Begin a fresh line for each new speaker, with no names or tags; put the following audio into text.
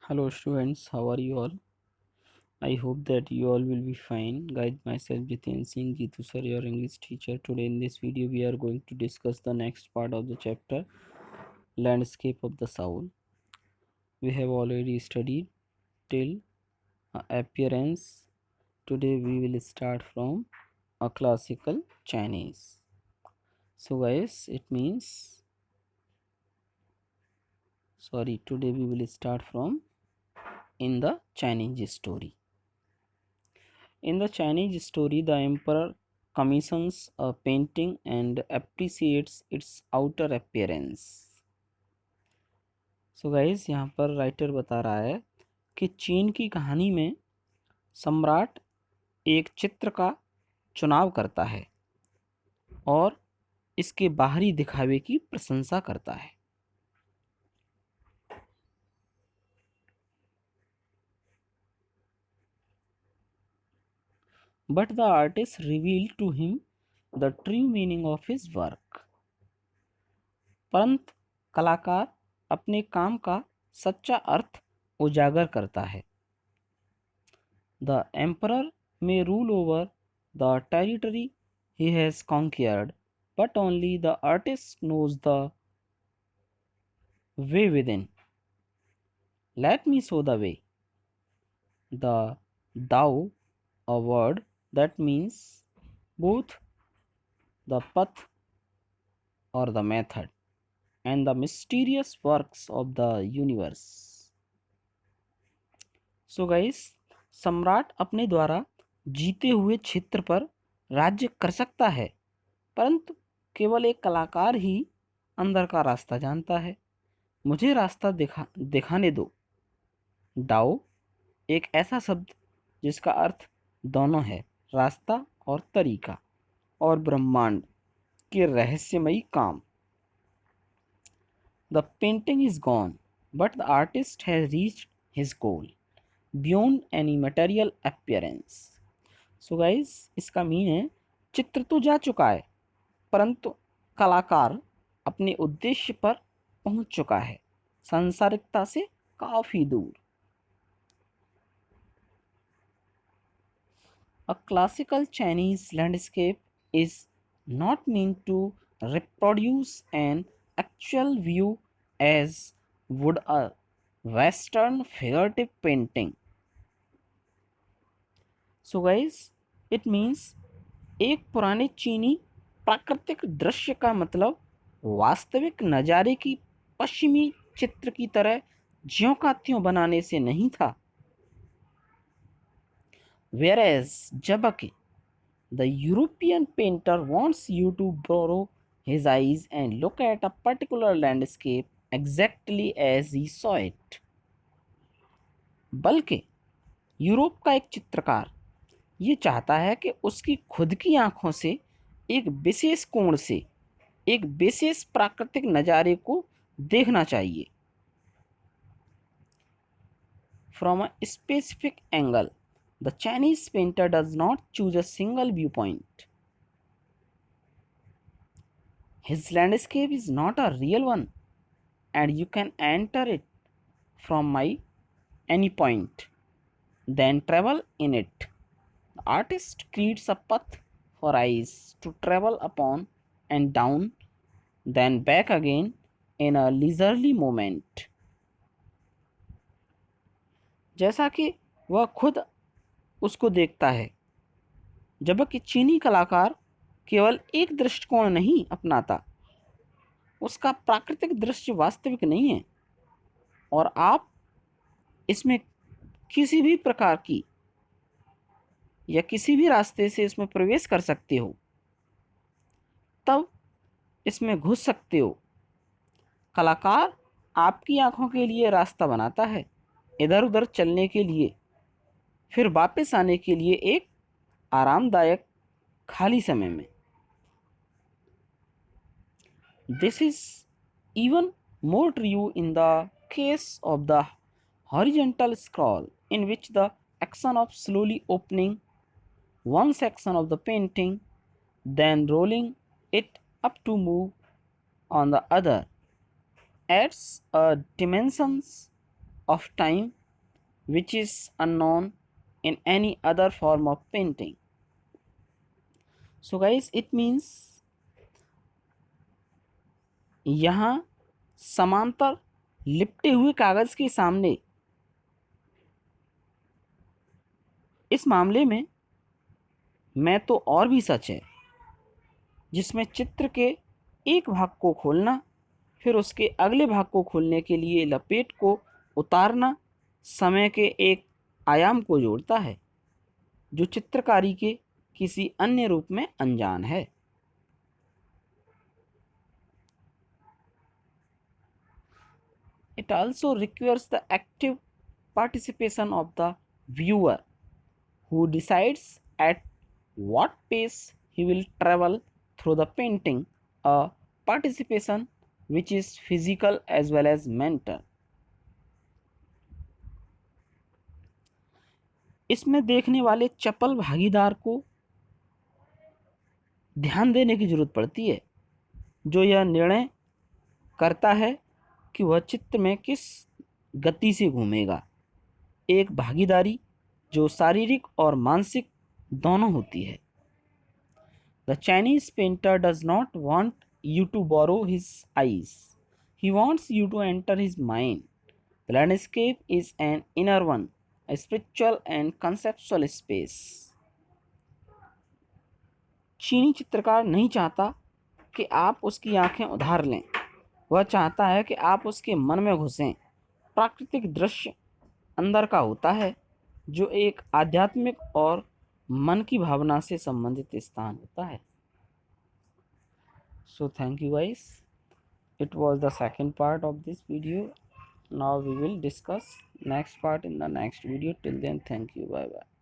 Hello students, how are you all? I hope that you all will be fine. Guys, myself Jiten Singh Jitu sir, your English teacher. Today in this video we are going to discuss the next part of the chapter, Landscape of the Soul. We have already studied till appearance. Today we will start from a classical Chinese. So guys, it means today we will start from in the Chinese story. In the Chinese story, the emperor commissions a painting and appreciates its outer appearance. So guys, यहाँ पर writer बता रहा है कि चीन की कहानी में सम्राट एक चित्र का चुनाव करता है और इसके बाहरी दिखावे की प्रशंसा करता है. But the artist revealed to him the true meaning of his work. परंतु कलाकार अपने काम का सच्चा अर्थ उजागर करता है. The emperor may rule over the territory he has conquered, but only the artist knows the way within. Let me show the way. The Dao, a word that means both the path or the method and the mysterious works of the universe. So guys, सम्राट अपने द्वारा जीते हुए क्षेत्र पर राज्य कर सकता है, परंतु केवल एक कलाकार ही अंदर का रास्ता जानता है. मुझे रास्ता दिखाने दो. डाओ एक ऐसा शब्द जिसका अर्थ दोनों है, रास्ता और तरीका और ब्रह्मांड के रहस्यमयी काम. The painting is gone but the artist has reached his goal beyond any material appearance. So guys, इसका मीन है चित्र तो जा चुका है परंतु कलाकार अपने उद्देश्य पर पहुंच चुका है, सांसारिकता से काफी दूर. A classical Chinese landscape is not meant to reproduce an actual view as would a Western figurative painting. So guys, it means एक पुराने चीनी प्राकृतिक दृश्य का मतलब वास्तविक नज़ारे की पश्चिमी चित्र की तरह ज्यों का त्यों बनाने से नहीं था. Whereas जबकि the European painter wants you to borrow his eyes and look at a particular landscape exactly as he saw it. बल्कि यूरोप का एक चित्रकार ये चाहता है कि उसकी खुद की आंखों से एक विशेष कोण से एक विशेष प्राकृतिक नज़ारे को देखना चाहिए. From a specific angle, the Chinese painter does not choose a single viewpoint. His landscape is not a real one, and you can enter it from any point, then travel in it. The artist creates a path for eyes to travel upon and down, then back again in a leisurely moment. जैसा कि वह खुद उसको देखता है, जबकि चीनी कलाकार केवल एक दृष्टिकोण नहीं अपनाता, उसका प्राकृतिक दृश्य वास्तविक नहीं है और आप इसमें किसी भी प्रकार की या किसी भी रास्ते से इसमें प्रवेश कर सकते हो, तब इसमें घुस सकते हो. कलाकार आपकी आंखों के लिए रास्ता बनाता है इधर उधर चलने के लिए, फिर वापस आने के लिए एक आरामदायक खाली समय में. This is even more true in the case of the horizontal scroll, in which the action of slowly opening one section of the painting, then rolling it up to move on the other, adds a dimensions of time which is unknown in any other form of painting. So guys, it means यहाँ समांतर लिपटे हुए कागज के सामने इस मामले में मैं तो और भी सच है, जिसमें चित्र के एक भाग को खोलना, फिर उसके अगले भाग को खोलने के लिए लपेट को उतारना समय के एक आयाम को जोड़ता है जो चित्रकारी के किसी अन्य रूप में अनजान है। It also requires the active participation of the viewer, who decides at what pace he will travel through the painting, a participation which is physical as well as mental. इसमें देखने वाले चपल भागीदार को ध्यान देने की जरूरत पड़ती है, जो यह निर्णय करता है कि वह चित्र में किस गति से घूमेगा। एक भागीदारी जो शारीरिक और मानसिक दोनों होती है। The Chinese painter does not want you to borrow his eyes. He wants you to enter his mind. The landscape is an inner one, a spiritual and conceptual space. चीनी चित्रकार नहीं चाहता कि आप उसकी आंखें उधार लें, वह चाहता है कि आप उसके मन में घुसें। प्राकृतिक दृश्य अंदर का होता है, जो एक आध्यात्मिक और मन की भावना से संबंधित स्थान होता है। So thank you guys. It was the second part of this video. Now we will discuss next part in the next video. Till then, thank you. Bye bye.